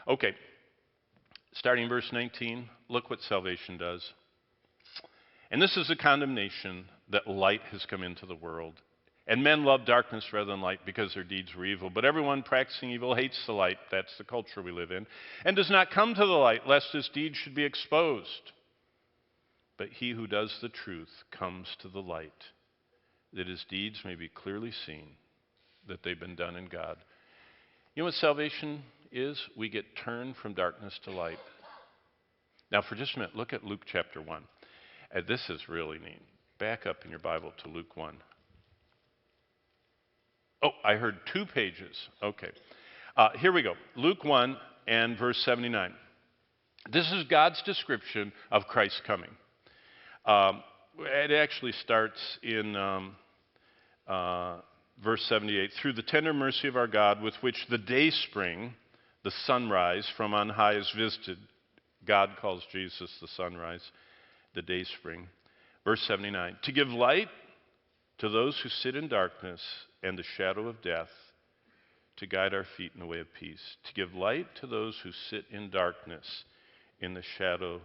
Okay, starting in verse 19, look what salvation does. And this is the condemnation that light has come into the world. And men love darkness rather than light because their deeds were evil. But everyone practicing evil hates the light. That's the culture we live in. And does not come to the light, lest his deeds should be exposed. But he who does the truth comes to the light, that his deeds may be clearly seen, that they've been done in God. You know what salvation is? We get turned from darkness to light. Now, for just a minute, look at Luke chapter 1. This is really neat. Back up in your Bible to Luke 1. Oh, I heard 2 pages. Okay. Here we go. Luke 1 and verse 79. This is God's description of Christ's coming. It actually starts in verse 78. Through the tender mercy of our God, with which the dayspring, the sunrise from on high, is visited. God calls Jesus the sunrise, the dayspring. Verse 79. To give light to those who sit in darkness and the shadow of death, to guide our feet in the way of peace. To give light to those who sit in darkness in the shadow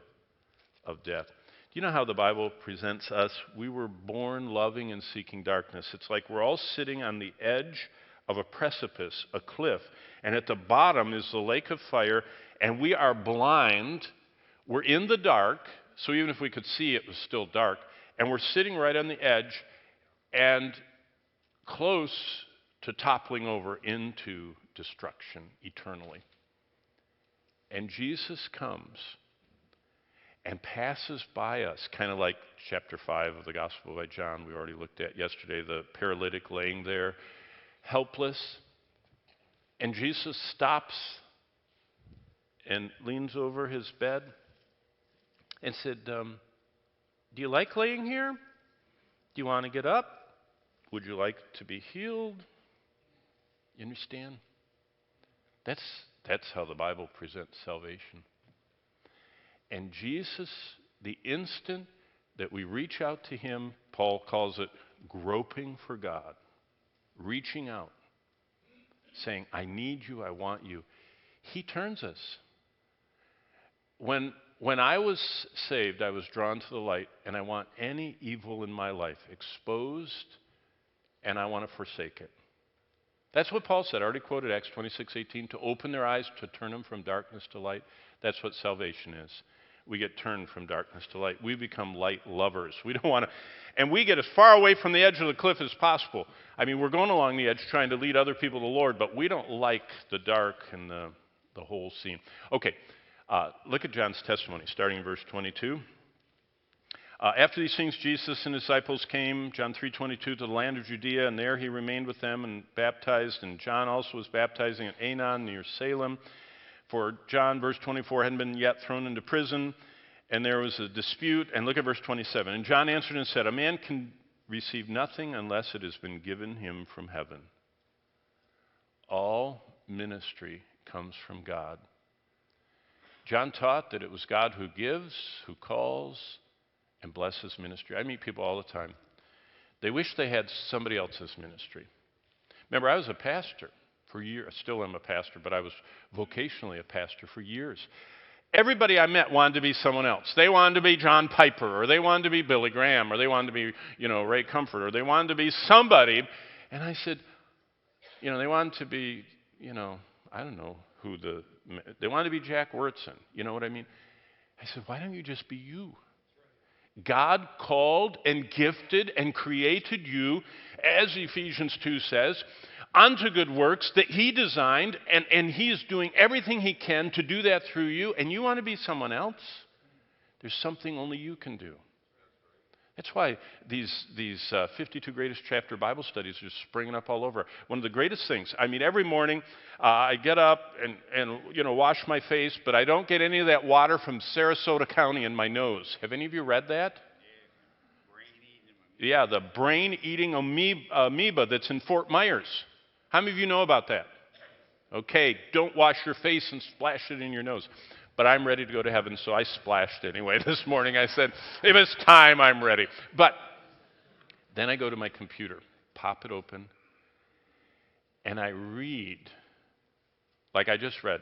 of death. Do you know how the Bible presents us? We were born loving and seeking darkness. It's like we're all sitting on the edge of a precipice, a cliff, and at the bottom is the lake of fire, and we are blind. We're in the dark, so even if we could see, it was still dark, and we're sitting right on the edge and close to toppling over into destruction eternally. And Jesus comes and passes by us, kind of like chapter 5 of the Gospel by John we already looked at yesterday, the paralytic laying there, helpless. And Jesus stops and leans over his bed and said, do you like laying here? Do you want to get up? Would you like to be healed? You understand? That's how the Bible presents salvation. And Jesus, the instant that we reach out to him, Paul calls it groping for God, reaching out, saying, I need you, I want you. He turns us. When I was saved, I was drawn to the light, and I want any evil in my life exposed, and I want to forsake it. That's what Paul said. I already quoted Acts 26:18, to open their eyes, to turn them from darkness to light. That's what salvation is. We get turned from darkness to light. We become light lovers. We don't want to, and we get as far away from the edge of the cliff as possible. I mean, we're going along the edge trying to lead other people to the Lord, but we don't like the dark and the whole scene. Okay, look at John's testimony, starting in verse 22. After these things, Jesus and his disciples came, John 3:22, to the land of Judea, and there he remained with them and baptized. And John also was baptizing at Aenon near Salem. For John, verse 24, hadn't been yet thrown into prison, and there was a dispute. And look at verse 27. And John answered and said, a man can receive nothing unless it has been given him from heaven. All ministry comes from God. John taught that it was God who gives, who calls, and blesses ministry. I meet people all the time. They wish they had somebody else's ministry. Remember, I was a pastor for years. Still am a pastor, but I was vocationally a pastor for years. Everybody I met wanted to be someone else. They wanted to be John Piper, or they wanted to be Billy Graham, or they wanted to be, Ray Comfort, or they wanted to be somebody. And I said, they wanted to be, I don't know who they wanted to be Jack Wurtson. You know what I mean? I said, why don't you just be you? God called and gifted and created you, as Ephesians 2 says, unto good works that he designed, and he is doing everything he can to do that through you, and you want to be someone else? There's something only you can do. That's why these 52 Greatest Chapter Bible studies are springing up all over. One of the greatest things, every morning I get up and wash my face, but I don't get any of that water from Sarasota County in my nose. Have any of you read that? Yeah, the brain-eating amoeba that's in Fort Myers. How many of you know about that? Okay, don't wash your face and splash it in your nose. But I'm ready to go to heaven, so I splashed anyway this morning. I said, if it's time, I'm ready. But then I go to my computer, pop it open, and I read, like I just read,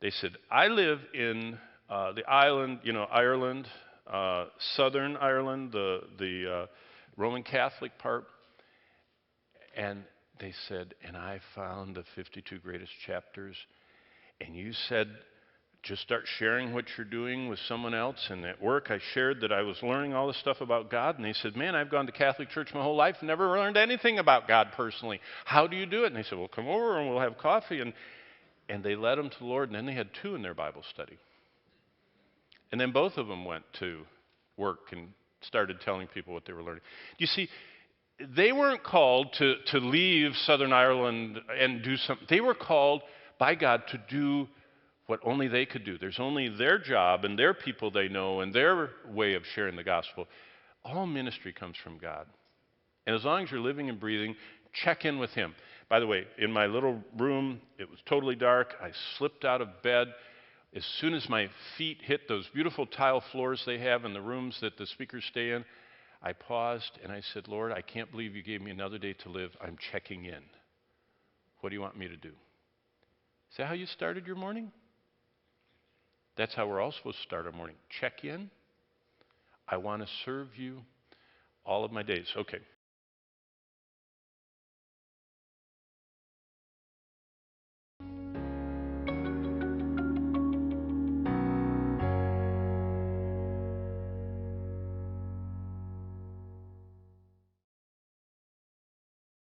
They said, I live in the island, Ireland, southern Ireland, the Roman Catholic part. And they said, and I found the 52 greatest chapters. And you said, just start sharing what you're doing with someone else. And at work, I shared that I was learning all this stuff about God. And they said, man, I've gone to Catholic church my whole life and never learned anything about God personally. How do you do it? And they said, well, come over and we'll have coffee. And they led them to the Lord. And then they had 2 in their Bible study. And then both of them went to work and started telling people what they were learning. You see, they weren't called to leave Southern Ireland and do something. They were called by God to do what only they could do. There's only their job and their people they know and their way of sharing the gospel. All ministry comes from God. And as long as you're living and breathing, check in with Him. By the way, in my little room, it was totally dark. I slipped out of bed. As soon as my feet hit those beautiful tile floors they have in the rooms that the speakers stay in, I paused and I said, Lord, I can't believe you gave me another day to live. I'm checking in. What do you want me to do? Is that how you started your morning? That's how we're all supposed to start our morning. Check in. I want to serve you all of my days. Okay,